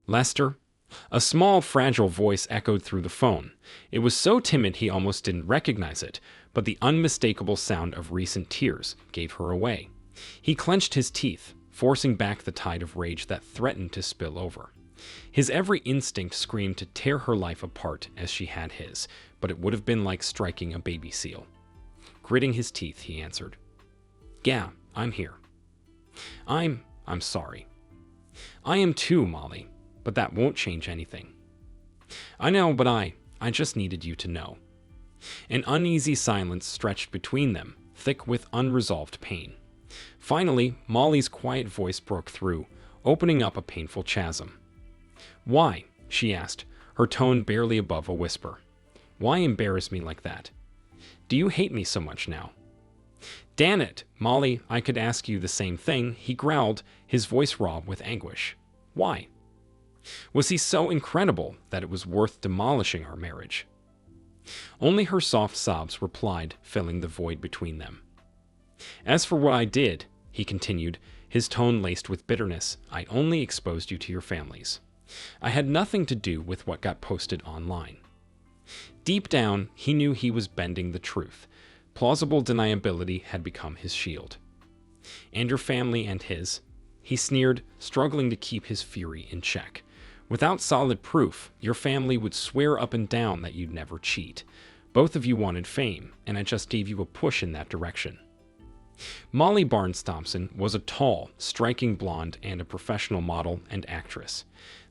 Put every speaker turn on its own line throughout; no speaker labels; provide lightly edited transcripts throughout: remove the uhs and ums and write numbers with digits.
Lester? A small, fragile voice echoed through the phone. It was so timid he almost didn't recognize it, but the unmistakable sound of recent tears gave her away. He clenched his teeth, forcing back the tide of rage that threatened to spill over. His every instinct screamed to tear her life apart as she had his, but it would have been like striking a baby seal. Gritting his teeth, he answered, "Yeah, I'm here. I'm sorry." "I am too, Molly, but that won't change anything." "I know, but I just needed you to know." An uneasy silence stretched between them, thick with unresolved pain. Finally, Molly's quiet voice broke through, opening up a painful chasm. "Why?" she asked, her tone barely above a whisper. "Why embarrass me like that? Do you hate me so much now?" "Damn it, Molly, I could ask you the same thing," he growled, his voice raw with anguish. "Why? Was he so incredible that it was worth demolishing our marriage?" Only her soft sobs replied, filling the void between them. "As for what I did," he continued, his tone laced with bitterness, "I only exposed you to your families. I had nothing to do with what got posted online." Deep down, he knew he was bending the truth. Plausible deniability had become his shield. "And your family and his?" he sneered, struggling to keep his fury in check. "Without solid proof, your family would swear up and down that you'd never cheat. Both of you wanted fame, and I just gave you a push in that direction." Molly Barnes Thompson was a tall, striking blonde and a professional model and actress.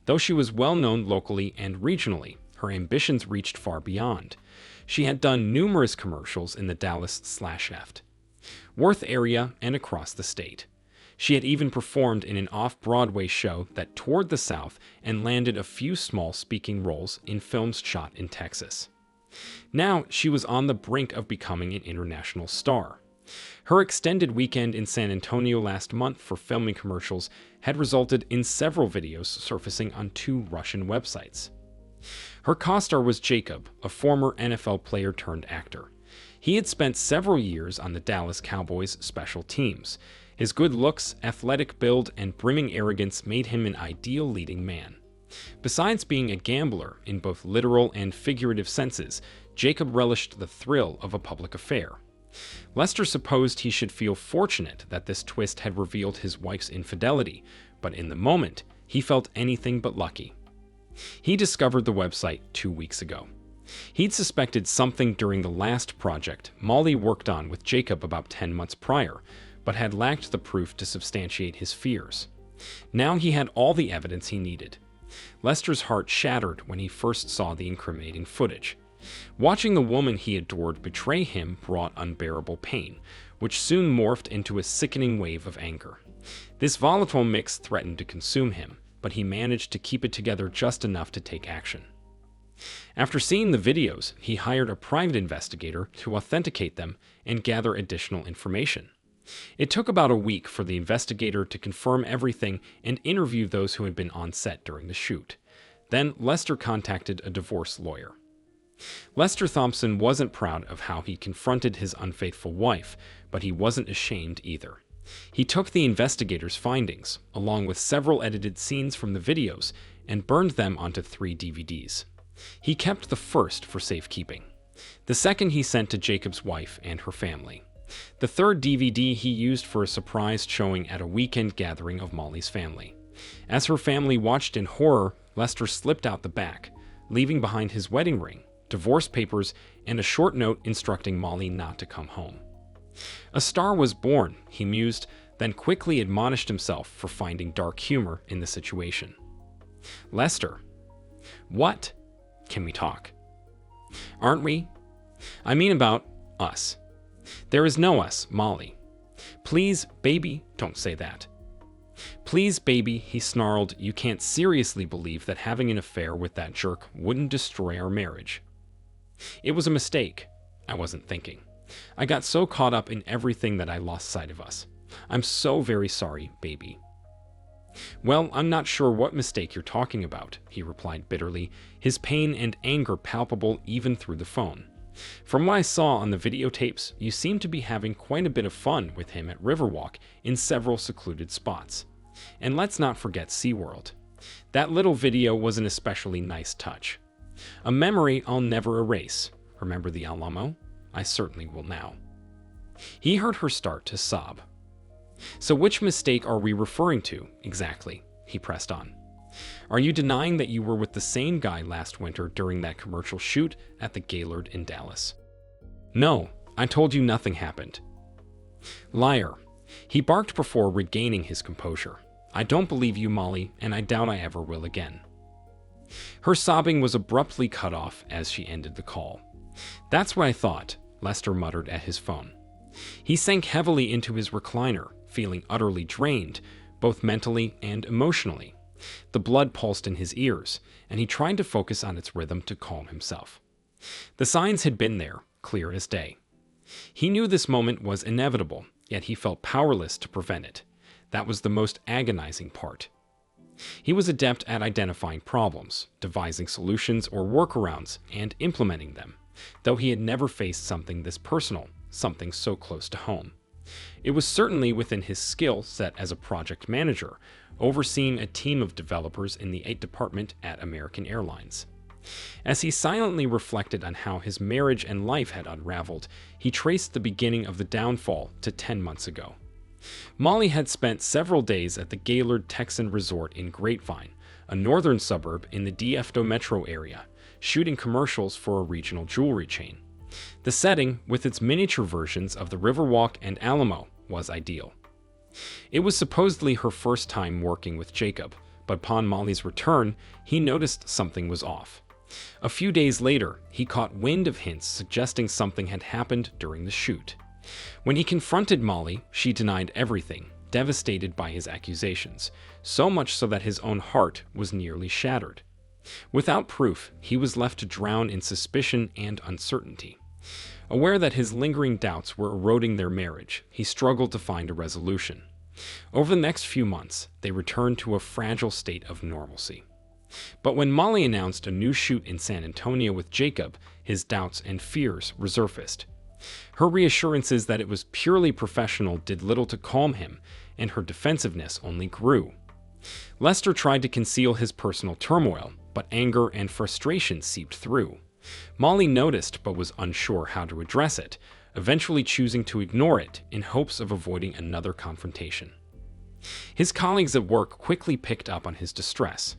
Though she was well known locally and regionally, her ambitions reached far beyond. She had done numerous commercials in the Dallas/Eft Worth area and across the state. She had even performed in an off-Broadway show that toured the South and landed a few small speaking roles in films shot in Texas. Now she was on the brink of becoming an international star. Her extended weekend in San Antonio last month for filming commercials had resulted in several videos surfacing on 2 Russian websites. Her co-star was Jacob, a former NFL player turned actor. He had spent several years on the Dallas Cowboys special teams. His good looks, athletic build, and brimming arrogance made him an ideal leading man. Besides being a gambler in both literal and figurative senses, Jacob relished the thrill of a public affair. Lester supposed he should feel fortunate that this twist had revealed his wife's infidelity, but in the moment, he felt anything but lucky. He discovered the website 2 weeks ago. He'd suspected something during the last project Molly worked on with Jacob about 10 months prior, but had lacked the proof to substantiate his fears. Now he had all the evidence he needed. Lester's heart shattered when he first saw the incriminating footage. Watching the woman he adored betray him brought unbearable pain, which soon morphed into a sickening wave of anger. This volatile mix threatened to consume him, but he managed to keep it together just enough to take action. After seeing the videos, he hired a private investigator to authenticate them and gather additional information. It took about a week for the investigator to confirm everything and interview those who had been on set during the shoot. Then Lester contacted a divorce lawyer. Lester Thompson wasn't proud of how he confronted his unfaithful wife, but he wasn't ashamed either. He took the investigator's findings, along with several edited scenes from the videos, and burned them onto 3 DVDs. He kept the first for safekeeping. The second he sent to Jacob's wife and her family. The third DVD he used for a surprise showing at a weekend gathering of Molly's family. As her family watched in horror, Lester slipped out the back, leaving behind his wedding ring, divorce papers, and a short note instructing Molly not to come home. A star was born, he mused, then quickly admonished himself for finding dark humor in the situation. "Lester." "What?" "Can we talk?" "Aren't we?" "I mean about us." "There is no us, Molly." "Please, baby, don't say that." "Please, baby," he snarled, "you can't seriously believe that having an affair with that jerk wouldn't destroy our marriage." "It was a mistake. I wasn't thinking. I got so caught up in everything that I lost sight of us. I'm so very sorry, baby." "Well, I'm not sure what mistake you're talking about," he replied bitterly, his pain and anger palpable even through the phone. "From what I saw on the videotapes, you seem to be having quite a bit of fun with him at Riverwalk in several secluded spots. And let's not forget SeaWorld. That little video was an especially nice touch. A memory I'll never erase. Remember the Alamo? I certainly will now. He heard her start to sob. So which mistake are we referring to, exactly? He pressed on. Are you denying that you were with the same guy last winter during that commercial shoot at the Gaylord in Dallas? No, I told you nothing happened. Liar. He barked before regaining his composure. I don't believe you, Molly, and I doubt I ever will again. Her sobbing was abruptly cut off as she ended the call. That's what I thought, Lester muttered at his phone. He sank heavily into his recliner, feeling utterly drained, both mentally and emotionally. The blood pulsed in his ears, and he tried to focus on its rhythm to calm himself. The signs had been there, clear as day. He knew this moment was inevitable, yet he felt powerless to prevent it. That was the most agonizing part. He was adept at identifying problems, devising solutions or workarounds, and implementing them, though he had never faced something this personal, something so close to home. It was certainly within his skill set as a project manager, overseeing a team of developers in the 8th department at American Airlines. As he silently reflected on how his marriage and life had unraveled, he traced the beginning of the downfall to 10 months ago. Molly had spent several days at the Gaylord Texan Resort in Grapevine, a northern suburb in the DFW metro area, shooting commercials for a regional jewelry chain. The setting, with its miniature versions of the Riverwalk and Alamo, was ideal. It was supposedly her first time working with Jacob, but upon Molly's return, he noticed something was off. A few days later, he caught wind of hints suggesting something had happened during the shoot. When he confronted Molly, she denied everything, devastated by his accusations, so much so that his own heart was nearly shattered. Without proof, he was left to drown in suspicion and uncertainty. Aware that his lingering doubts were eroding their marriage, he struggled to find a resolution. Over the next few months, they returned to a fragile state of normalcy. But when Molly announced a new shoot in San Antonio with Jacob, his doubts and fears resurfaced. Her reassurances that it was purely professional did little to calm him, and her defensiveness only grew. Lester tried to conceal his personal turmoil, but anger and frustration seeped through. Molly noticed but was unsure how to address it, eventually choosing to ignore it in hopes of avoiding another confrontation. His colleagues at work quickly picked up on his distress.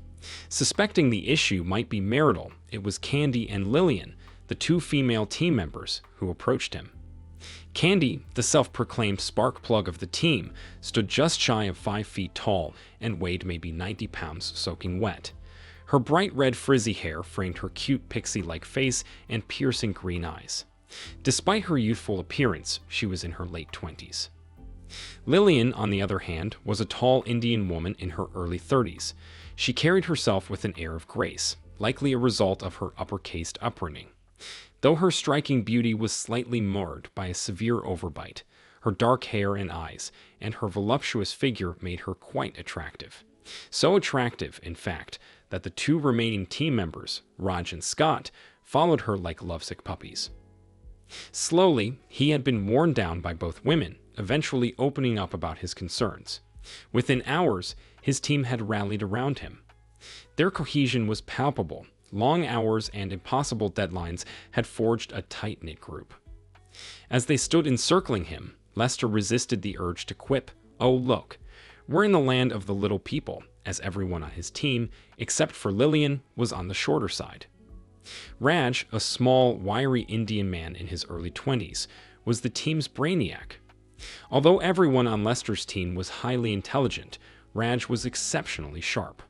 Suspecting the issue might be marital, it was Candy and Lillian, the two female team members, who approached him. Candy, the self-proclaimed spark plug of the team, stood just shy of 5 feet tall and weighed maybe 90 pounds soaking wet. Her bright red frizzy hair framed her cute pixie-like face and piercing green eyes. Despite her youthful appearance, she was in her late 20s. Lillian, on the other hand, was a tall Indian woman in her early 30s. She carried herself with an air of grace, likely a result of her upper-caste upbringing. Though her striking beauty was slightly marred by a severe overbite, her dark hair and eyes, and her voluptuous figure made her quite attractive. So attractive, in fact, that the two remaining team members, Raj and Scott, followed her like lovesick puppies. Slowly, he had been worn down by both women, eventually opening up about his concerns. Within hours, his team had rallied around him. Their cohesion was palpable. Long hours and impossible deadlines had forged a tight-knit group. As they stood encircling him, Lester resisted the urge to quip, "Oh, look, we're in the land of the little people," as everyone on his team, except for Lillian, was on the shorter side. Raj, a small, wiry Indian man in his early 20s, was the team's brainiac. Although everyone on Lester's team was highly intelligent, Raj was exceptionally sharp.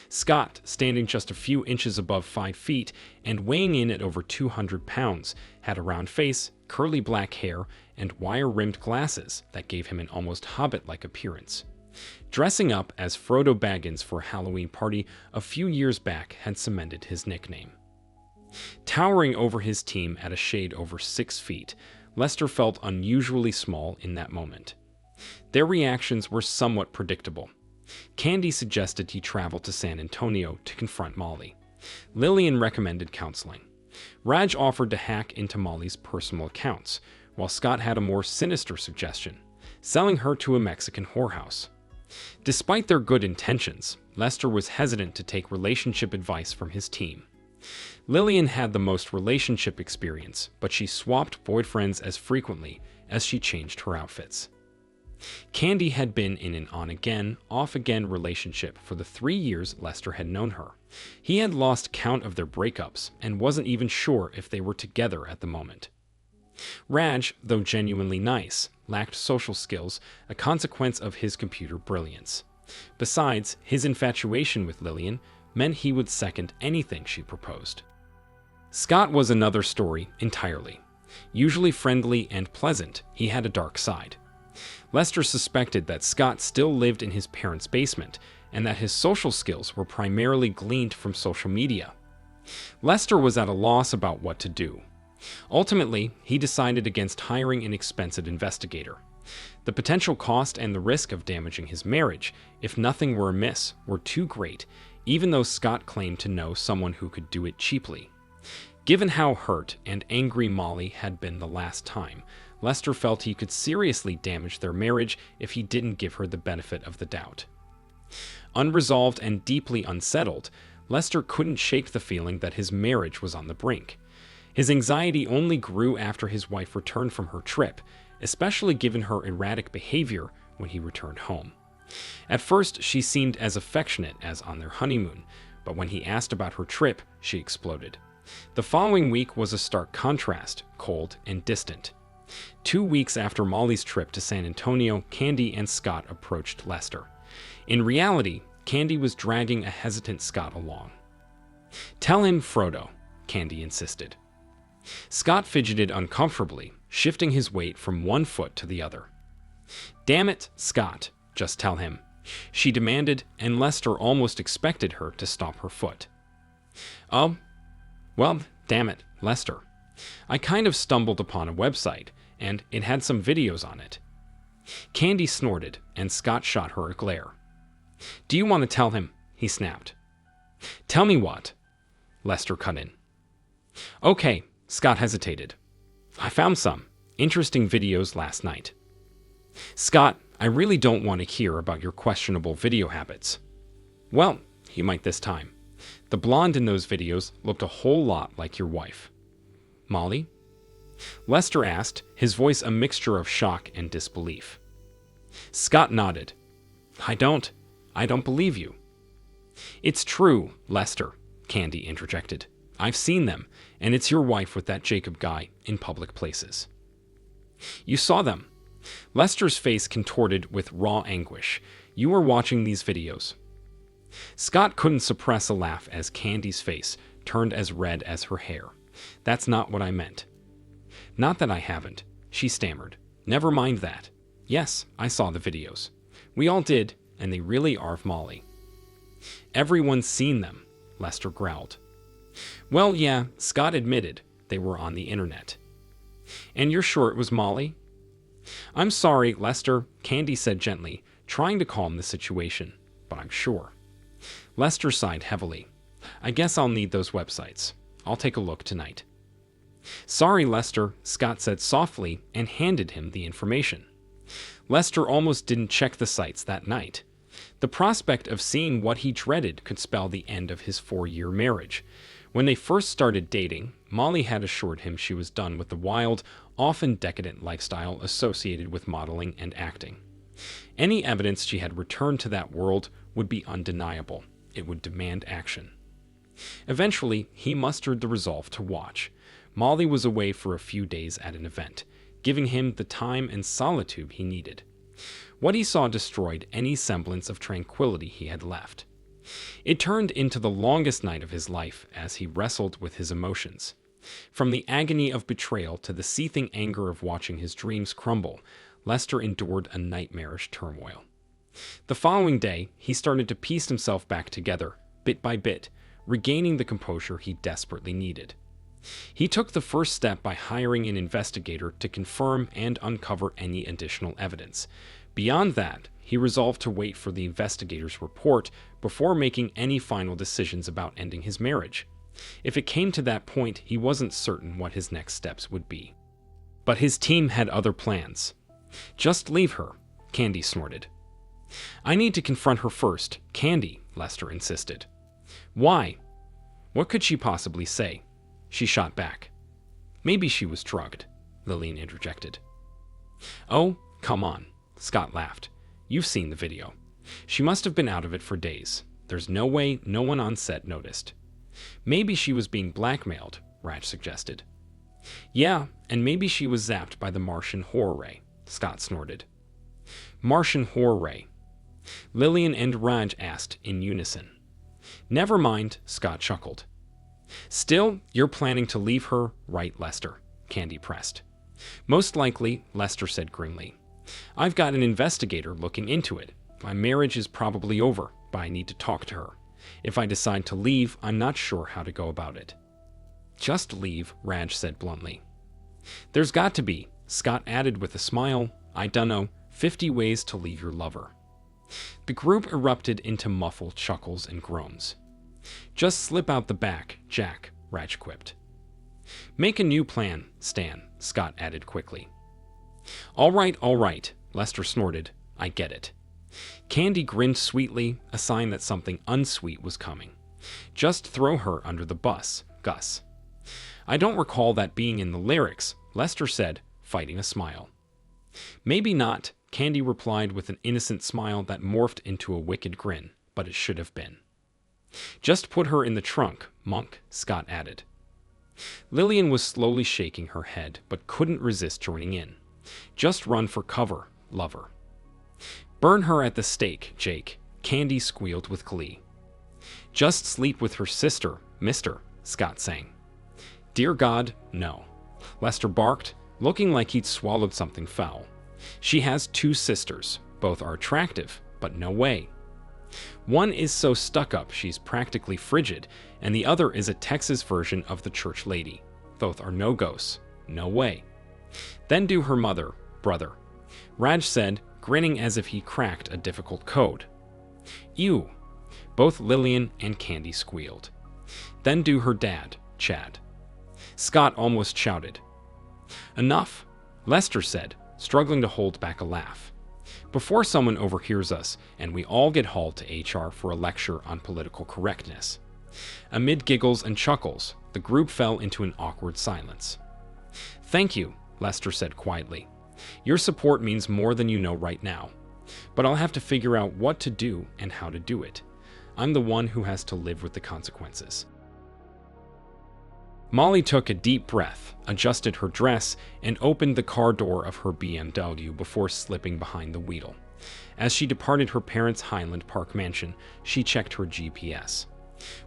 Scott, standing just a few inches above 5 feet and weighing in at over 200 pounds, had a round face, curly black hair, and wire-rimmed glasses that gave him an almost hobbit-like appearance. Dressing up as Frodo Baggins for a Halloween party a few years back had cemented his nickname. Towering over his team at a shade over 6 feet, Lester felt unusually small in that moment. Their reactions were somewhat predictable. Candy suggested he travel to San Antonio to confront Molly. Lillian recommended counseling. Raj offered to hack into Molly's personal accounts, while Scott had a more sinister suggestion, selling her to a Mexican whorehouse. Despite their good intentions, Lester was hesitant to take relationship advice from his team. Lillian had the most relationship experience, but she swapped boyfriends as frequently as she changed her outfits. Candy had been in an on-again, off-again relationship for the 3 years Lester had known her. He had lost count of their breakups and wasn't even sure if they were together at the moment. Raj, though genuinely nice, lacked social skills, a consequence of his computer brilliance. Besides, his infatuation with Lillian meant he would second anything she proposed. Scott was another story entirely. Usually friendly and pleasant, he had a dark side. Lester suspected that Scott still lived in his parents' basement and that his social skills were primarily gleaned from social media. Lester was at a loss about what to do. Ultimately, he decided against hiring an expensive investigator. The potential cost and the risk of damaging his marriage, if nothing were amiss, were too great, even though Scott claimed to know someone who could do it cheaply. Given how hurt and angry Molly had been the last time, Lester felt he could seriously damage their marriage if he didn't give her the benefit of the doubt. Unresolved and deeply unsettled, Lester couldn't shake the feeling that his marriage was on the brink. His anxiety only grew after his wife returned from her trip, especially given her erratic behavior when he returned home. At first, she seemed as affectionate as on their honeymoon, but when he asked about her trip, she exploded. The following week was a stark contrast, cold and distant. 2 weeks after Molly's trip to San Antonio, Candy and Scott approached Lester. In reality, Candy was dragging a hesitant Scott along. "Tell him, Frodo," Candy insisted. Scott fidgeted uncomfortably, shifting his weight from one foot to the other. "Damn it, Scott, just tell him," she demanded, and Lester almost expected her to stomp her foot. "Oh, well, damn it, Lester. I kind of stumbled upon a website, and it had some videos on it." Candy snorted, and Scott shot her a glare. "Do you want to tell him?" he snapped. "Tell me what?" Lester cut in. "Okay," Scott hesitated. "I found some interesting videos last night." "Scott, I really don't want to hear about your questionable video habits." "Well," he might this time. "The blonde in those videos looked a whole lot like your wife." "Molly?" Lester asked, his voice a mixture of shock and disbelief. Scott nodded. I don't believe you." "It's true, Lester," Candy interjected. "I've seen them, and it's your wife with that Jacob guy in public places." "You saw them?" Lester's face contorted with raw anguish. "You were watching these videos." Scott couldn't suppress a laugh as Candy's face turned as red as her hair. "That's not what I meant." "Not that I haven't," she stammered. "Never mind that. Yes, I saw the videos. We all did, and they really are of Molly." "Everyone's seen them," Lester growled. "Well, yeah," Scott admitted. "They were on the internet." "And you're sure it was Molly?" "I'm sorry, Lester," Candy said gently, trying to calm the situation, "but I'm sure." Lester sighed heavily. "I guess I'll need those websites. I'll take a look tonight." "Sorry, Lester," Scott said softly and handed him the information. Lester almost didn't check the sites that night. The prospect of seeing what he dreaded could spell the end of his 4-year marriage. When they first started dating, Molly had assured him she was done with the wild, often decadent lifestyle associated with modeling and acting. Any evidence she had returned to that world would be undeniable. It would demand action. Eventually, he mustered the resolve to watch. Molly was away for a few days at an event, giving him the time and solitude he needed. What he saw destroyed any semblance of tranquility he had left. It turned into the longest night of his life as he wrestled with his emotions. From the agony of betrayal to the seething anger of watching his dreams crumble, Lester endured a nightmarish turmoil. The following day, he started to piece himself back together, bit by bit, regaining the composure he desperately needed. He took the first step by hiring an investigator to confirm and uncover any additional evidence. Beyond that, he resolved to wait for the investigator's report before making any final decisions about ending his marriage. If it came to that point, he wasn't certain what his next steps would be. But his team had other plans. "Just leave her," Candy snorted. I need to confront her first, Candy, Lester insisted. Why? What could she possibly say? She shot back. Maybe she was drugged, Lillian interjected. Oh, come on, Scott laughed. You've seen the video. She must have been out of it for days. There's no way no one on set noticed. Maybe she was being blackmailed, Raj suggested. Yeah, and maybe she was zapped by the Martian horror ray, Scott snorted. Martian horror ray? Lillian and Raj asked in unison. Never mind, Scott chuckled. Still, you're planning to leave her, right, Lester? Candy pressed. Most likely, Lester said grimly. I've got an investigator looking into it. My marriage is probably over, but I need to talk to her. If I decide to leave, I'm not sure how to go about it. Just leave, Raj said bluntly. There's got to be, Scott added with a smile, I dunno, 50 ways to leave your lover. The group erupted into muffled chuckles and groans. Just slip out the back, Jack, Raj quipped. Make a new plan, Stan, Scott added quickly. All right, Lester snorted. I get it. Candy grinned sweetly, a sign that something unsweet was coming. Just throw her under the bus, Gus. I don't recall that being in the lyrics, Lester said, fighting a smile. Maybe not, Candy replied with an innocent smile that morphed into a wicked grin, but it should have been. Just put her in the trunk, Monk, Scott added. Lillian was slowly shaking her head, but couldn't resist joining in. Just run for cover, lover. Burn her at the stake, Jake, Candy squealed with glee. Just sleep with her sister, mister, Scott sang. Dear God, no. Lester barked, looking like he'd swallowed something foul. She has 2 sisters. Both are attractive, but no way. One is so stuck up she's practically frigid, and the other is a Texas version of the church lady. Both are no-goes. No way. Then do her mother, brother, Raj said, grinning as if he cracked a difficult code. Ew. Both Lillian and Candy squealed. Then do her dad, Chad. Scott almost shouted. Enough, Lester said, struggling to hold back a laugh. Before someone overhears us and we all get hauled to HR for a lecture on political correctness. Amid giggles and chuckles, the group fell into an awkward silence. Thank you, Lester said quietly. Your support means more than you know right now. But I'll have to figure out what to do and how to do it. I'm the one who has to live with the consequences. Molly took a deep breath, adjusted her dress, and opened the car door of her BMW before slipping behind the wheel. As she departed her parents' Highland Park mansion, she checked her GPS.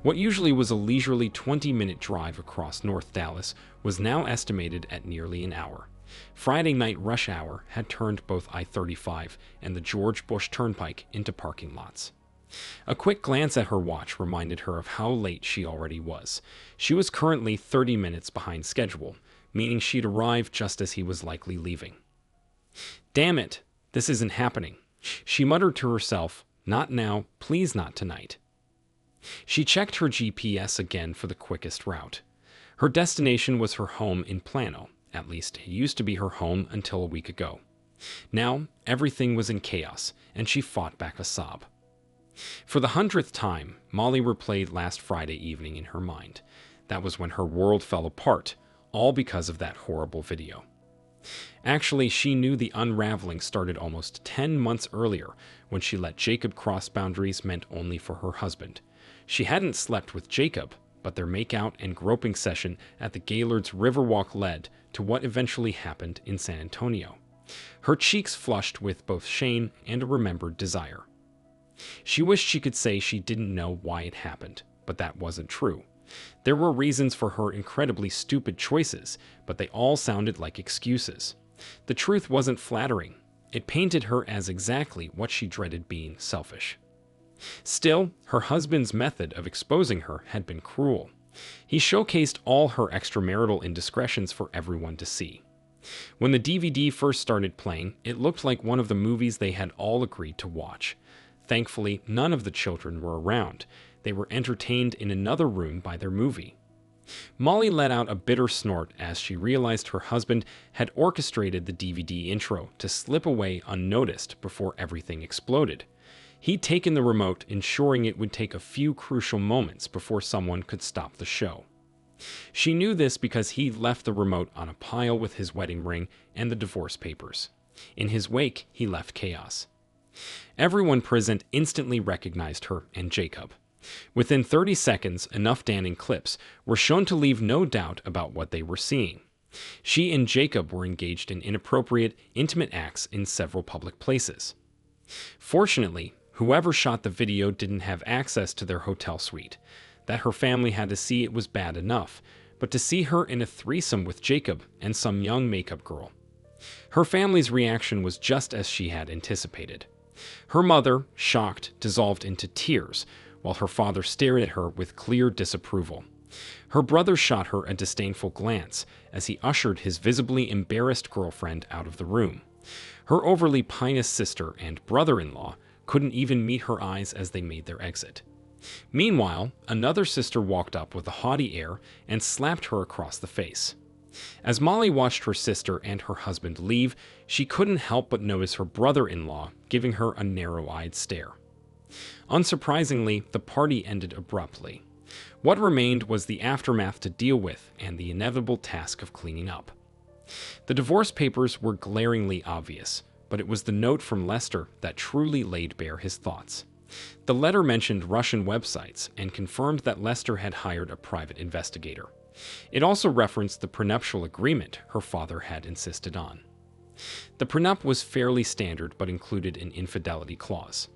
What usually was a leisurely 20-minute drive across North Dallas was now estimated at nearly an hour. Friday night rush hour had turned both I-35 and the George Bush Turnpike into parking lots. A quick glance at her watch reminded her of how late she already was. She was currently 30 minutes behind schedule, meaning she'd arrive just as he was likely leaving. Damn it, this isn't happening, she muttered to herself. Not now, please not tonight. She checked her GPS again for the quickest route. Her destination was her home in Plano. At least, it used to be her home until a week ago. Now, everything was in chaos, and she fought back a sob. For the 100th time, Molly replayed last Friday evening in her mind. That was when her world fell apart, all because of that horrible video. Actually, she knew the unraveling started almost 10 months earlier when she let Jacob cross boundaries meant only for her husband. She hadn't slept with Jacob, but their makeout and groping session at the Gaylord's Riverwalk led to what eventually happened in San Antonio. Her cheeks flushed with both shame and a remembered desire. She wished she could say she didn't know why it happened, but that wasn't true. There were reasons for her incredibly stupid choices, but they all sounded like excuses. The truth wasn't flattering. It painted her as exactly what she dreaded being: selfish. Still, her husband's method of exposing her had been cruel. He showcased all her extramarital indiscretions for everyone to see. When the DVD first started playing, it looked like one of the movies they had all agreed to watch. Thankfully, none of the children were around. They were entertained in another room by their movie. Molly let out a bitter snort as she realized her husband had orchestrated the DVD intro to slip away unnoticed before everything exploded. He'd taken the remote, ensuring it would take a few crucial moments before someone could stop the show. She knew this because he'd left the remote on a pile with his wedding ring and the divorce papers. In his wake, he left chaos. Everyone present instantly recognized her and Jacob. Within 30 seconds, enough damning clips were shown to leave no doubt about what they were seeing. She and Jacob were engaged in inappropriate, intimate acts in several public places. Fortunately, whoever shot the video didn't have access to their hotel suite. That her family had to see it was bad enough, but to see her in a threesome with Jacob and some young makeup girl. Her family's reaction was just as she had anticipated. Her mother, shocked, dissolved into tears, while her father stared at her with clear disapproval. Her brother shot her a disdainful glance as he ushered his visibly embarrassed girlfriend out of the room. Her overly pious sister and brother-in-law couldn't even meet her eyes as they made their exit. Meanwhile, another sister walked up with a haughty air and slapped her across the face. As Molly watched her sister and her husband leave, she couldn't help but notice her brother-in-law giving her a narrow-eyed stare. Unsurprisingly, the party ended abruptly. What remained was the aftermath to deal with and the inevitable task of cleaning up. The divorce papers were glaringly obvious, but it was the note from Lester that truly laid bare his thoughts. The letter mentioned Russian websites and confirmed that Lester had hired a private investigator. It also referenced the prenuptial agreement her father had insisted on. The prenup was fairly standard but included an infidelity clause.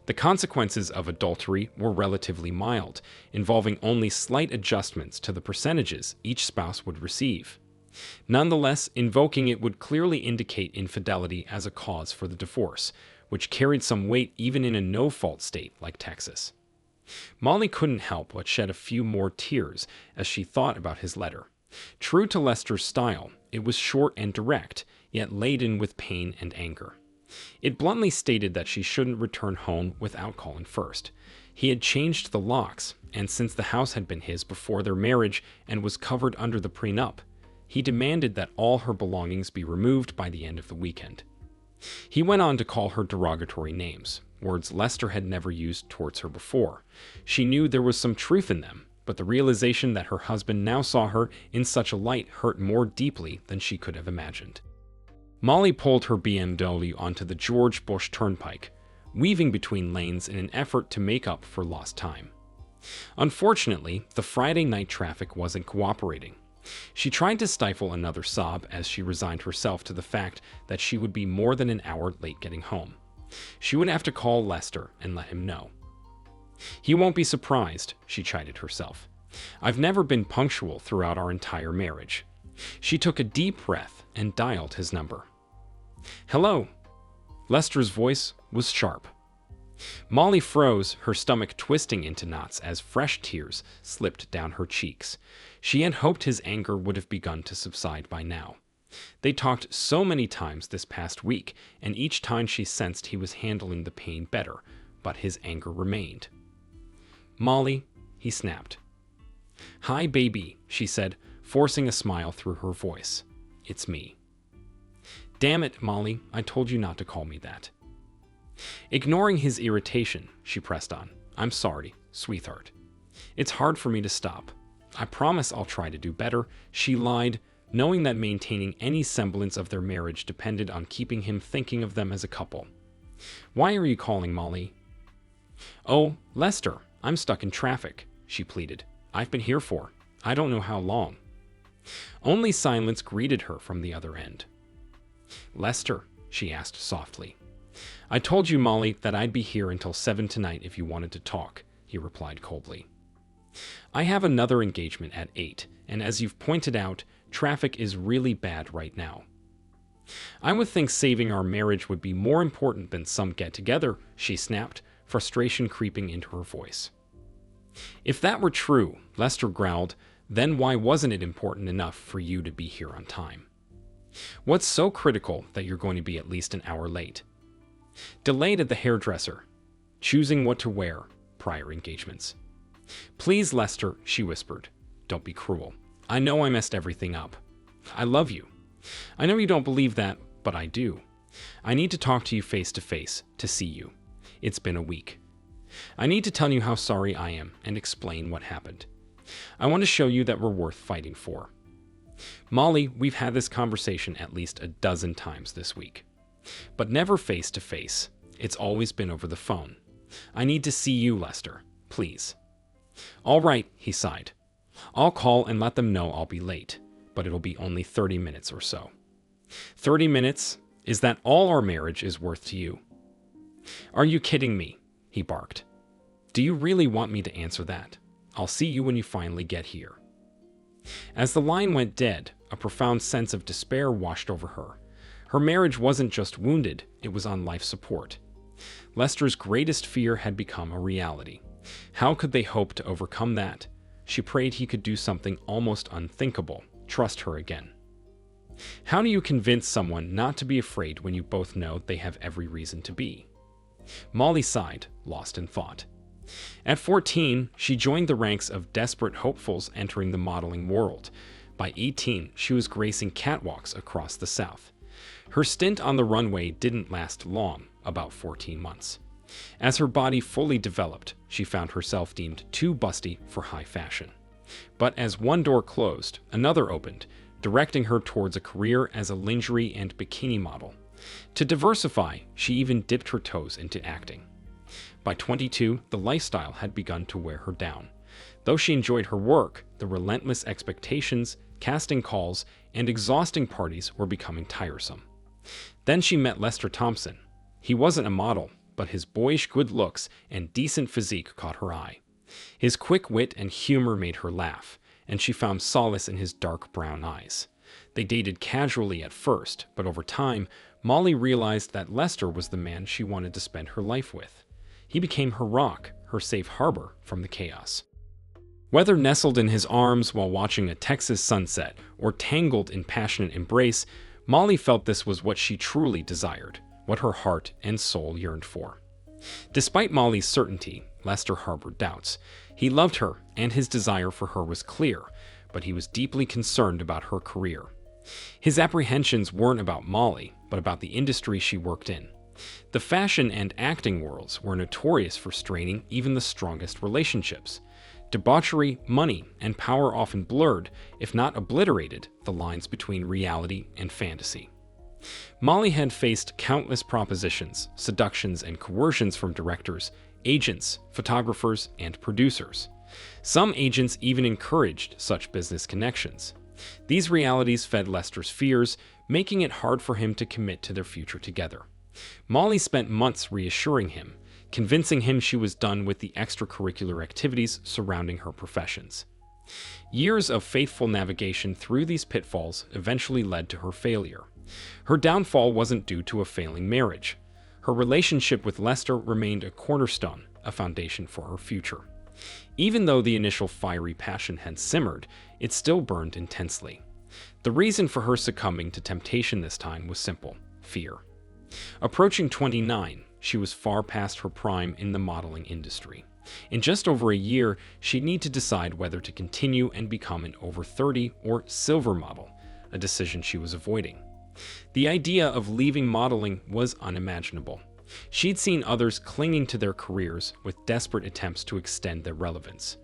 The consequences of adultery were relatively mild, involving only slight adjustments to the percentages each spouse would receive. Nonetheless, invoking it would clearly indicate infidelity as a cause for the divorce, which carried some weight even in a no-fault state like Texas. Molly couldn't help but shed a few more tears as she thought about his letter. True to Lester's style, it was short and direct, yet laden with pain and anger. It bluntly stated that she shouldn't return home without calling first. He had changed the locks, and since the house had been his before their marriage and was covered under the prenup, he demanded that all her belongings be removed by the end of the weekend. He went on to call her derogatory names, words Lester had never used towards her before. She knew there was some truth in them, but the realization that her husband now saw her in such a light hurt more deeply than she could have imagined. Molly pulled her BMW onto the George Bush Turnpike, weaving between lanes in an effort to make up for lost time. Unfortunately, the Friday night traffic wasn't cooperating. She tried to stifle another sob as she resigned herself to the fact that she would be more than an hour late getting home. She would have to call Lester and let him know. He won't be surprised, she chided herself. I've never been punctual throughout our entire marriage. She took a deep breath and dialed his number. Hello. Lester's voice was sharp. Molly froze, her stomach twisting into knots as fresh tears slipped down her cheeks. She had hoped his anger would have begun to subside by now. They talked so many times this past week, and each time she sensed he was handling the pain better, but his anger remained. Molly, he snapped. Hi, baby, she said, forcing a smile through her voice. It's me. Damn it, Molly, I told you not to call me that. Ignoring his irritation, she pressed on. I'm sorry, sweetheart. It's hard for me to stop. I promise I'll try to do better, she lied, knowing that maintaining any semblance of their marriage depended on keeping him thinking of them as a couple. Why are you calling, Molly? Oh, Lester, I'm stuck in traffic, she pleaded. I've been here for, I don't know how long. Only silence greeted her from the other end. Lester, she asked softly. I told you, Molly, that I'd be here until 7 tonight if you wanted to talk, he replied coldly. I have another engagement at 8, and as you've pointed out, traffic is really bad right now. I would think saving our marriage would be more important than some get-together, she snapped, frustration creeping into her voice. If that were true, Lester growled, then why wasn't it important enough for you to be here on time? What's so critical that you're going to be at least an hour late? Delayed at the hairdresser, choosing what to wear, prior engagements. Please, Lester, she whispered. Don't be cruel. I know I messed everything up. I love you. I know you don't believe that, but I do. I need to talk to you face to face, to see you. It's been a week. I need to tell you how sorry I am and explain what happened. I want to show you that we're worth fighting for. Molly, we've had this conversation at least a dozen times this week. But never face to face. It's always been over the phone. I need to see you, Lester. Please. All right, he sighed. I'll call and let them know I'll be late, but it'll be only 30 minutes or so. 30 minutes? Is that all our marriage is worth to you? Are you kidding me? He barked. Do you really want me to answer that? I'll see you when you finally get here. As the line went dead, a profound sense of despair washed over her. Her marriage wasn't just wounded, it was on life support. Lester's greatest fear had become a reality. How could they hope to overcome that? She prayed he could do something almost unthinkable, trust her again. How do you convince someone not to be afraid when you both know they have every reason to be? Molly sighed, lost in thought. At 14, she joined the ranks of desperate hopefuls entering the modeling world. By 18, she was gracing catwalks across the South. Her stint on the runway didn't last long, about 14 months. As her body fully developed, she found herself deemed too busty for high fashion. But as one door closed, another opened, directing her towards a career as a lingerie and bikini model. To diversify, she even dipped her toes into acting. By 22, the lifestyle had begun to wear her down. Though she enjoyed her work, the relentless expectations, casting calls, and exhausting parties were becoming tiresome. Then she met Lester Thompson. He wasn't a model, but his boyish good looks and decent physique caught her eye. His quick wit and humor made her laugh, and she found solace in his dark brown eyes. They dated casually at first, but over time, Molly realized that Lester was the man she wanted to spend her life with. He became her rock, her safe harbor from the chaos. Whether nestled in his arms while watching a Texas sunset or tangled in passionate embrace, Molly felt this was what she truly desired, what her heart and soul yearned for. Despite Molly's certainty, Lester harbored doubts. He loved her, and his desire for her was clear, but he was deeply concerned about her career. His apprehensions weren't about Molly, but about the industry she worked in. The fashion and acting worlds were notorious for straining even the strongest relationships. Debauchery, money, and power often blurred, if not obliterated, the lines between reality and fantasy. Molly had faced countless propositions, seductions, and coercions from directors, agents, photographers, and producers. Some agents even encouraged such business connections. These realities fed Lester's fears, making it hard for him to commit to their future together. Molly spent months reassuring him, convincing him she was done with the extracurricular activities surrounding her professions. Years of faithful navigation through these pitfalls eventually led to her failure. Her downfall wasn't due to a failing marriage. Her relationship with Lester remained a cornerstone, a foundation for her future. Even though the initial fiery passion had simmered, it still burned intensely. The reason for her succumbing to temptation this time was simple: fear. Approaching 29, she was far past her prime in the modeling industry. In just over a year, she'd need to decide whether to continue and become an over 30 or silver model, a decision she was avoiding. The idea of leaving modeling was unimaginable. She'd seen others clinging to their careers with desperate attempts to extend their relevance.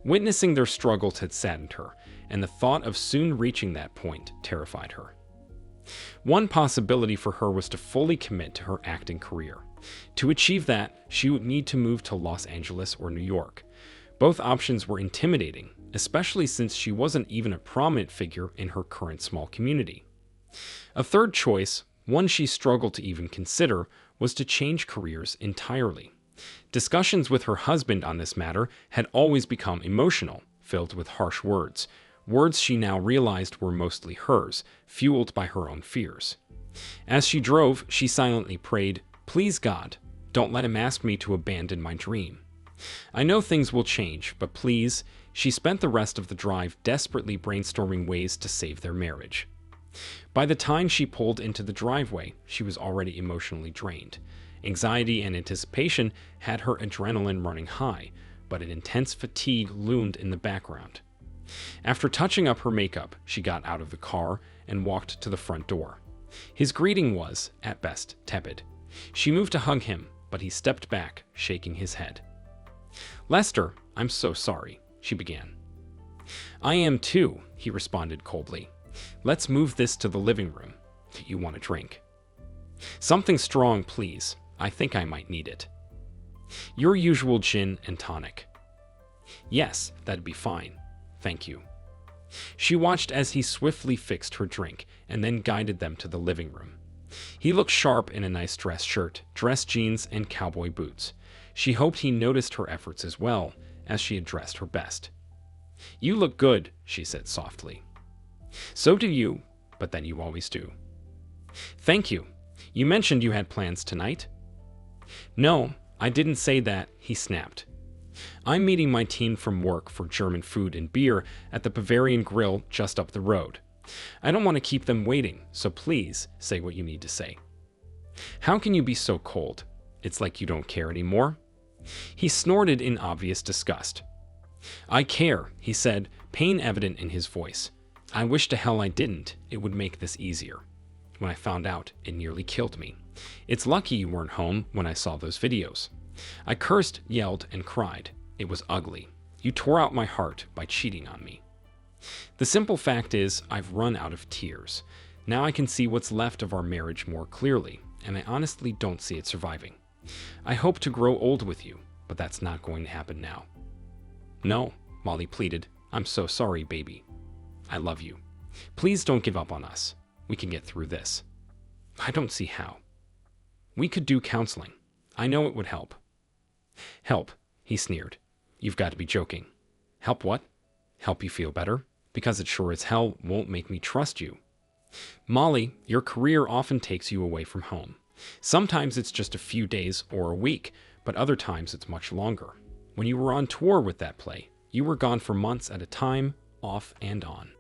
Witnessing their struggles had saddened her, and the thought of soon reaching that point terrified her. One possibility for her was to fully commit to her acting career. To achieve that, she would need to move to Los Angeles or New York. Both options were intimidating, especially since she wasn't even a prominent figure in her current small community. A third choice, one she struggled to even consider, was to change careers entirely. Discussions with her husband on this matter had always become emotional, filled with harsh words she now realized were mostly hers, fueled by her own fears. As she drove, she silently prayed, "Please God, don't let him ask me to abandon my dream. I know things will change, but please." She spent the rest of the drive desperately brainstorming ways to save their marriage. By the time she pulled into the driveway, she was already emotionally drained. Anxiety and anticipation had her adrenaline running high, but an intense fatigue loomed in the background. After touching up her makeup, she got out of the car and walked to the front door. His greeting was, at best, tepid. She moved to hug him, but he stepped back, shaking his head. "Lester, I'm so sorry," she began. "I am too," he responded coldly. "Let's move this to the living room. Do you want a drink?" "Something strong, please. I think I might need it." "Your usual gin and tonic." "Yes, that'd be fine. Thank you." She watched as he swiftly fixed her drink and then guided them to the living room. He looked sharp in a nice dress shirt, dress jeans, and cowboy boots. She hoped he noticed her efforts as well, as she had dressed her best. "You look good," she said softly. "So do you, but then you always do." "Thank you. You mentioned you had plans tonight?" "No, I didn't say that," he snapped. "I'm meeting my team from work for German food and beer at the Bavarian Grill just up the road. I don't want to keep them waiting, so please say what you need to say." "How can you be so cold? It's like you don't care anymore." He snorted in obvious disgust. "I care," he said, pain evident in his voice. "I wish to hell I didn't. It would make this easier. When I found out, it nearly killed me. It's lucky you weren't home when I saw those videos. I cursed, yelled, and cried. It was ugly. You tore out my heart by cheating on me. The simple fact is, I've run out of tears. Now I can see what's left of our marriage more clearly, and I honestly don't see it surviving. I hope to grow old with you, but that's not going to happen now." "No," Molly pleaded. "I'm so sorry, baby. I love you. Please don't give up on us. We can get through this." "I don't see how." "We could do counseling. I know it would help." "Help," he sneered. "You've got to be joking." "Help what?" "Help you feel better? Because it sure as hell won't make me trust you." "Molly, your career often takes you away from home. Sometimes it's just a few days or a week, but other times it's much longer. When you were on tour with that play, you were gone for months at a time, off and on.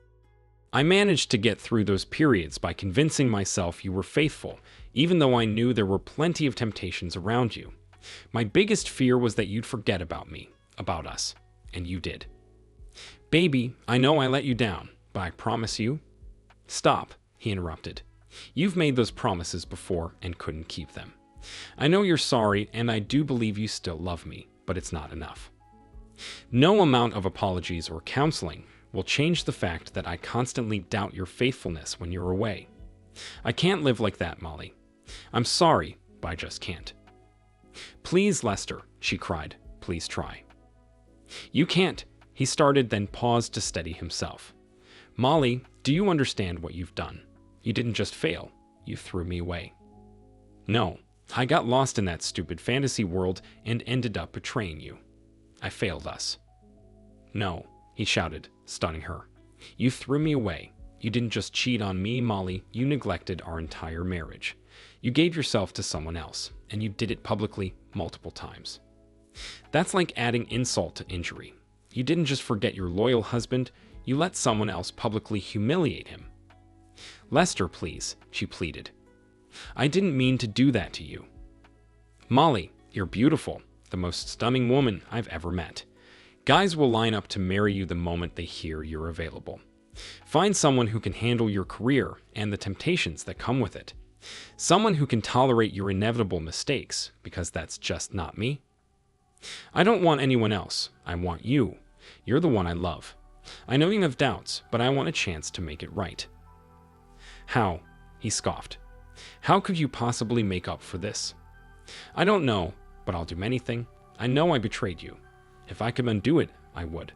I managed to get through those periods by convincing myself you were faithful, even though I knew there were plenty of temptations around you. My biggest fear was that you'd forget about me, about us, and you did. Baby, I know I let you down, but I promise you—" "Stop," he interrupted. "You've made those promises before and couldn't keep them. I know you're sorry, and I do believe you still love me, but it's not enough. No amount of apologies or counseling will change the fact that I constantly doubt your faithfulness when you're away. I can't live like that, Molly. I'm sorry, but I just can't." "Please, Lester," she cried. "Please try." "You can't," he started, then paused to steady himself. "Molly, do you understand what you've done? You didn't just fail, you threw me away." "No, I got lost in that stupid fantasy world and ended up betraying you. I failed us." "No," he shouted, stunning her. "You threw me away. You didn't just cheat on me, Molly, you neglected our entire marriage. You gave yourself to someone else, and you did it publicly multiple times. That's like adding insult to injury. You didn't just forget your loyal husband, you let someone else publicly humiliate him." "Lester, please," she pleaded. "I didn't mean to do that to you." "Molly, you're beautiful, the most stunning woman I've ever met. Guys will line up to marry you the moment they hear you're available. Find someone who can handle your career and the temptations that come with it. Someone who can tolerate your inevitable mistakes, because that's just not me. I don't want anyone else. I want you. You're the one I love. I know you have doubts, but I want a chance to make it right." "How?" he scoffed. "How could you possibly make up for this?" "I don't know, but I'll do anything. I know I betrayed you. If I could undo it, I would."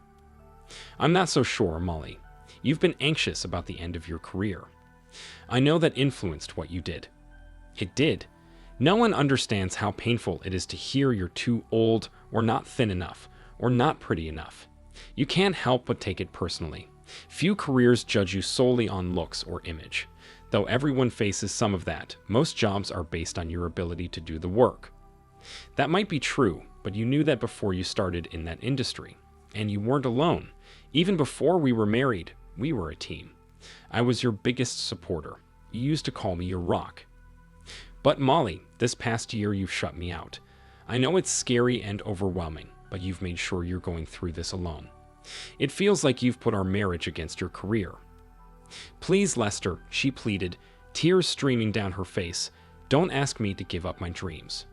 "I'm not so sure, Molly. You've been anxious about the end of your career. I know that influenced what you did." "It did. No one understands how painful it is to hear you're too old, or not thin enough, or not pretty enough. You can't help but take it personally. Few careers judge you solely on looks or image. Though everyone faces some of that, most jobs are based on your ability to do the work. That might be true, but you knew that before you started in that industry. And you weren't alone. Even before we were married, we were a team. I was your biggest supporter. You used to call me your rock. But Molly, this past year you've shut me out. I know it's scary and overwhelming, but you've made sure you're going through this alone. It feels like you've put our marriage against your career. Please, Lester, she pleaded, tears streaming down her face. Don't ask me to give up my dreams.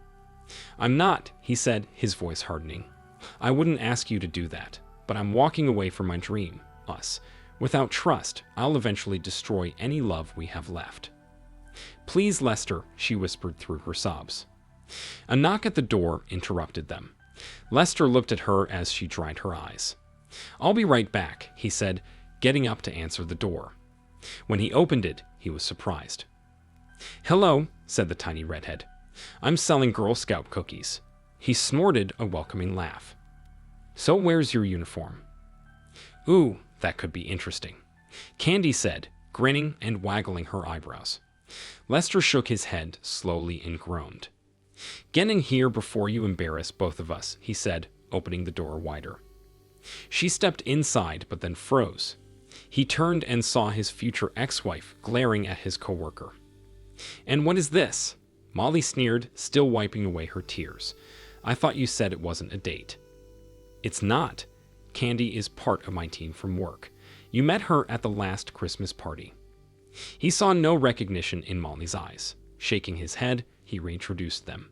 I'm not, he said, his voice hardening. I wouldn't ask you to do that, but I'm walking away from my dream, us. Without trust, I'll eventually destroy any love we have left. Please, Lester, she whispered through her sobs. A knock at the door interrupted them. Lester looked at her as she dried her eyes. I'll be right back, he said, getting up to answer the door. When he opened it, he was surprised. Hello, said the tiny redhead. I'm selling Girl Scout cookies. He snorted a welcoming laugh. So where's your uniform? Ooh, that could be interesting, Candy said, grinning and waggling her eyebrows. Lester shook his head slowly and groaned. Get in here before you embarrass both of us, he said, opening the door wider. She stepped inside, but then froze. He turned and saw his future ex-wife glaring at his coworker. And what is this? Molly sneered, still wiping away her tears. I thought you said it wasn't a date. It's not. Candy is part of my team from work. You met her at the last Christmas party. He saw no recognition in Molly's eyes. Shaking his head, he reintroduced them.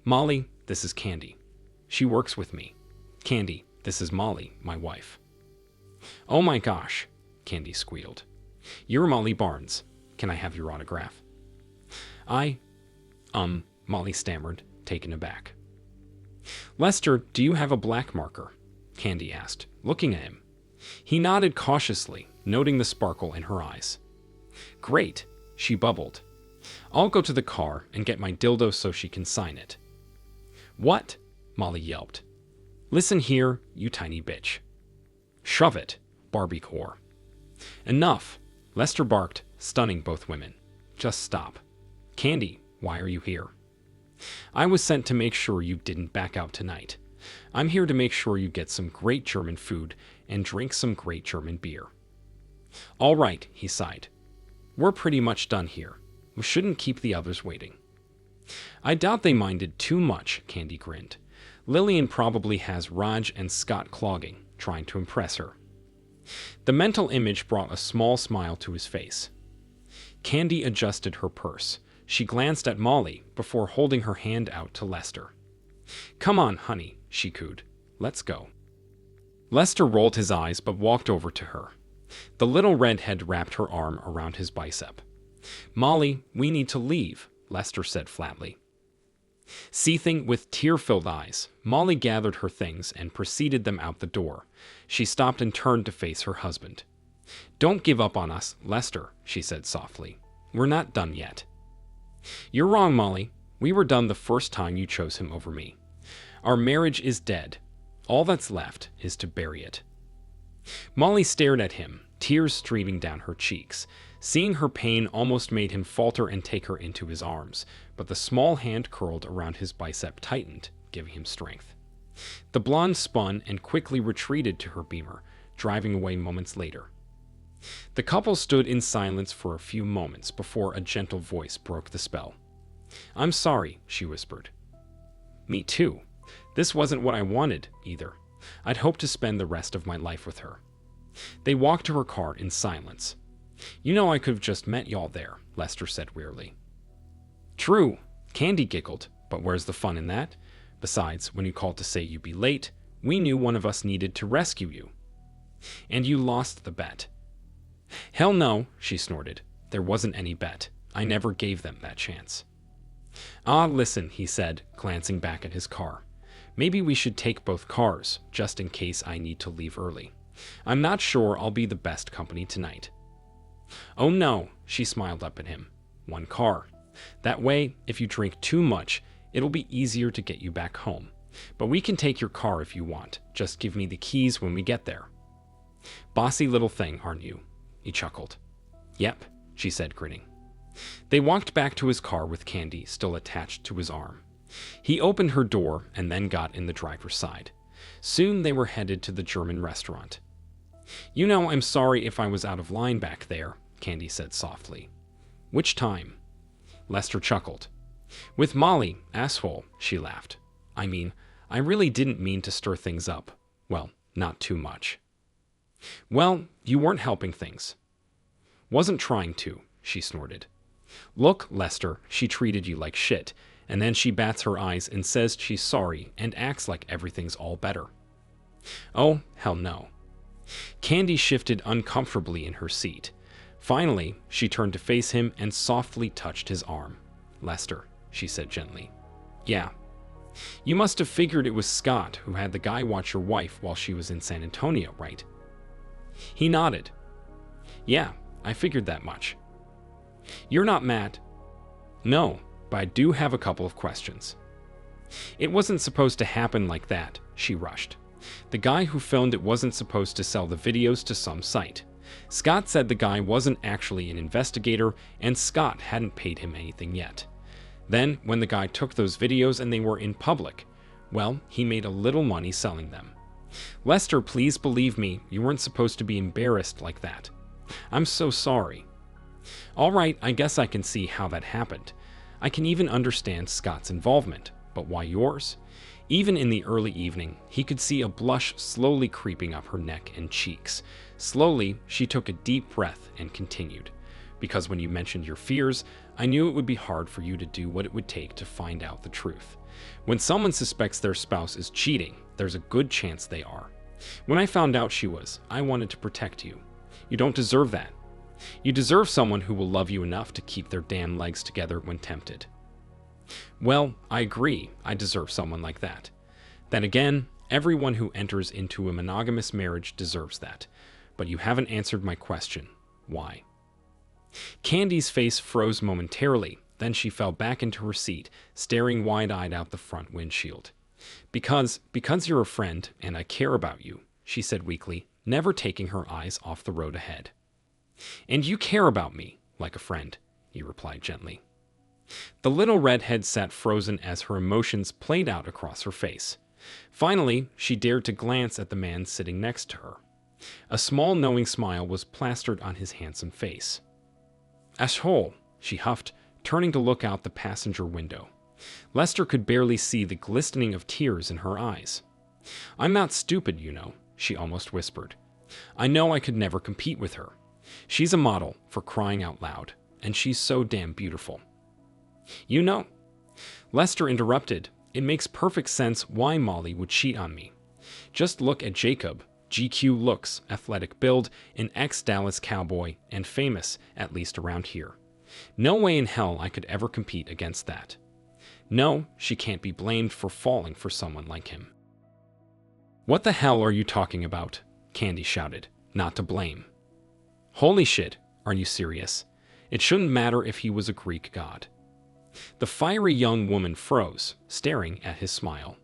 Molly, this is Candy. She works with me. Candy, this is Molly, my wife. Oh my gosh, Candy squealed. You're Molly Barnes. Can I have your autograph? Molly stammered, taken aback. Lester, do you have a black marker? Candy asked, looking at him. He nodded cautiously, noting the sparkle in her eyes. Great, she bubbled. I'll go to the car and get my dildo so she can sign it. What? Molly yelped. Listen here, you tiny bitch. Shove it, Barbie core. Enough, Lester barked, stunning both women. Just stop. Candy, why are you here? I was sent to make sure you didn't back out tonight. I'm here to make sure you get some great German food and drink some great German beer. All right, he sighed. We're pretty much done here. We shouldn't keep the others waiting. I doubt they minded too much, Candy grinned. Lillian probably has Raj and Scott clogging, trying to impress her. The mental image brought a small smile to his face. Candy adjusted her purse. She glanced at Molly before holding her hand out to Lester. Come on, honey, she cooed. Let's go. Lester rolled his eyes but walked over to her. The little redhead wrapped her arm around his bicep. Molly, we need to leave, Lester said flatly. Seething with tear-filled eyes, Molly gathered her things and preceded them out the door. She stopped and turned to face her husband. Don't give up on us, Lester, she said softly. We're not done yet. You're wrong, Molly. We were done the first time you chose him over me. Our marriage is dead. All that's left is to bury it. Molly stared at him, tears streaming down her cheeks. Seeing her pain almost made him falter and take her into his arms, but the small hand curled around his bicep tightened, giving him strength. The blonde spun and quickly retreated to her Beamer, driving away moments later. The couple stood in silence for a few moments before a gentle voice broke the spell. I'm sorry, she whispered. Me too. This wasn't what I wanted, either. I'd hoped to spend the rest of my life with her. They walked to her car in silence. You know I could have just met y'all there, Lester said wearily. True, Candy giggled, but where's the fun in that? Besides, when you called to say you'd be late, we knew one of us needed to rescue you. And you lost the bet. Hell no, she snorted. There wasn't any bet. I never gave them that chance. Ah, listen, he said, glancing back at his car. Maybe we should take both cars, just in case I need to leave early. I'm not sure I'll be the best company tonight. Oh no, she smiled up at him. One car. That way, if you drink too much, it'll be easier to get you back home. But we can take your car if you want. Just give me the keys when we get there. Bossy little thing, aren't you? He chuckled. Yep, she said, grinning. They walked back to his car with Candy still attached to his arm. He opened her door and then got in the driver's side. Soon they were headed to the German restaurant. You know, I'm sorry if I was out of line back there, Candy said softly. Which time? Lester chuckled. With Molly, asshole, she laughed. I mean, I really didn't mean to stir things up. Well, not too much. Well, you weren't helping things. Wasn't trying to, she snorted. Look, Lester, she treated you like shit, and then she bats her eyes and says she's sorry and acts like everything's all better. Oh, hell no. Candy shifted uncomfortably in her seat. Finally, she turned to face him and softly touched his arm. Lester, she said gently. Yeah. You must have figured it was Scott who had the guy watch your wife while she was in San Antonio, right? He nodded. Yeah, I figured that much. You're not Matt. No, but I do have a couple of questions. It wasn't supposed to happen like that, she rushed. The guy who filmed it wasn't supposed to sell the videos to some site. Scott said the guy wasn't actually an investigator, and Scott hadn't paid him anything yet. Then, when the guy took those videos and they were in public, well, he made a little money selling them. Lester, please believe me, you weren't supposed to be embarrassed like that. I'm so sorry. All right, I guess I can see how that happened. I can even understand Scott's involvement, but why yours? Even in the early evening, he could see a blush slowly creeping up her neck and cheeks. Slowly, she took a deep breath and continued. Because when you mentioned your fears, I knew it would be hard for you to do what it would take to find out the truth. When someone suspects their spouse is cheating, there's a good chance they are. When I found out she was, I wanted to protect you. You don't deserve that. You deserve someone who will love you enough to keep their damn legs together when tempted. Well, I agree, I deserve someone like that. Then again, everyone who enters into a monogamous marriage deserves that. But you haven't answered my question. Why? Candy's face froze momentarily, then she fell back into her seat, staring wide-eyed out the front windshield. Because you're a friend, and I care about you, she said weakly, never taking her eyes off the road ahead. And you care about me, like a friend, he replied gently. The little redhead sat frozen as her emotions played out across her face. Finally, she dared to glance at the man sitting next to her. A small knowing smile was plastered on his handsome face. Ashhole, she huffed, turning to look out the passenger window. Lester could barely see the glistening of tears in her eyes. I'm not stupid, you know, she almost whispered. I know I could never compete with her. She's a model, for crying out loud, and she's so damn beautiful. You know, Lester interrupted, it makes perfect sense why Molly would cheat on me. Just look at Jacob, GQ looks, athletic build, an ex-Dallas cowboy, and famous, at least around here. No way in hell I could ever compete against that. No, she can't be blamed for falling for someone like him. What the hell are you talking about? Candy shouted, not to blame. Holy shit, are you serious? It shouldn't matter if he was a Greek god. The fiery young woman froze, staring at his smile.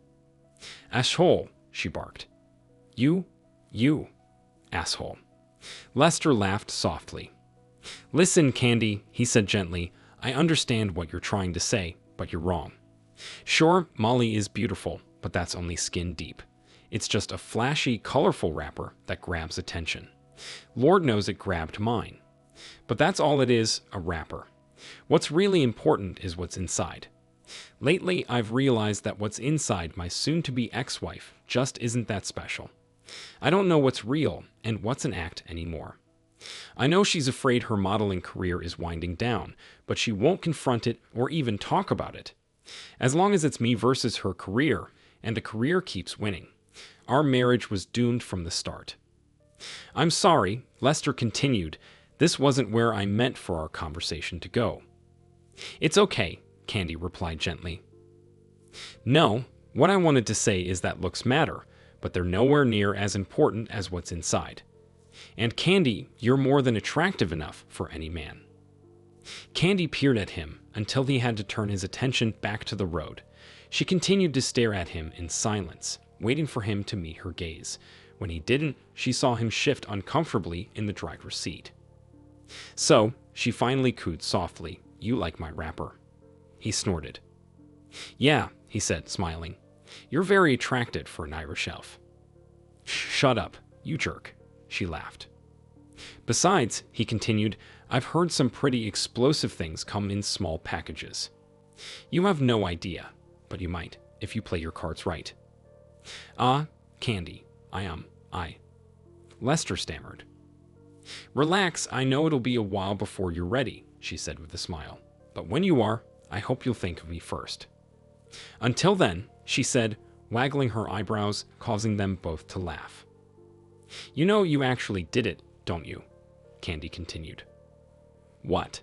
Asshole, she barked. You, asshole. Lester laughed softly. Listen, Candy, he said gently, I understand what you're trying to say, but you're wrong. Sure, Molly is beautiful, but that's only skin deep. It's just a flashy, colorful wrapper that grabs attention. Lord knows it grabbed mine. But that's all it is, a wrapper. What's really important is what's inside. Lately, I've realized that what's inside my soon-to-be ex-wife just isn't that special. I don't know what's real and what's an act anymore. I know she's afraid her modeling career is winding down, but she won't confront it or even talk about it. As long as it's me versus her career, and the career keeps winning, our marriage was doomed from the start. I'm sorry, Lester continued. This wasn't where I meant for our conversation to go. It's okay, Candy replied gently. No, what I wanted to say is that looks matter, but they're nowhere near as important as what's inside. And Candy, you're more than attractive enough for any man. Candy peered at him until he had to turn his attention back to the road. She continued to stare at him in silence, waiting for him to meet her gaze. When he didn't, she saw him shift uncomfortably in the driver's seat. So, she finally cooed softly, You like my wrapper. He snorted. Yeah, he said, smiling. You're very attractive for an Irish elf. Shut up, you jerk, she laughed. Besides, he continued, I've heard some pretty explosive things come in small packages. You have no idea, but you might, if you play your cards right. Candy, I. Lester stammered. "Relax, I know it'll be a while before you're ready," she said with a smile. "But when you are, I hope you'll think of me first." "Until then," she said, waggling her eyebrows, causing them both to laugh. "You know you actually did it, don't you?" Candy continued. "What?"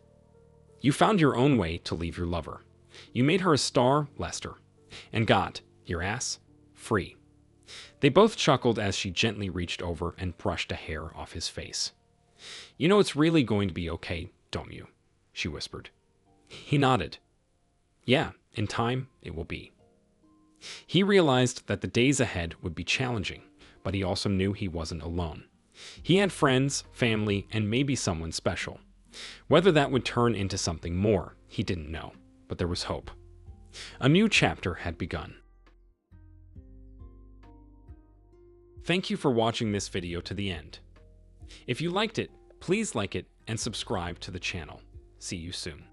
"You found your own way to leave your lover. You made her a star, Lester, and got, your ass, free." They both chuckled as she gently reached over and brushed a hair off his face. "You know it's really going to be okay, don't you?" she whispered. He nodded. "Yeah, in time it will be." He realized that the days ahead would be challenging, but he also knew he wasn't alone. He had friends, family, and maybe someone special. Whether that would turn into something more, he didn't know, but there was hope. A new chapter had begun. Thank you for watching this video to the end. If you liked it, please like it and subscribe to the channel. See you soon.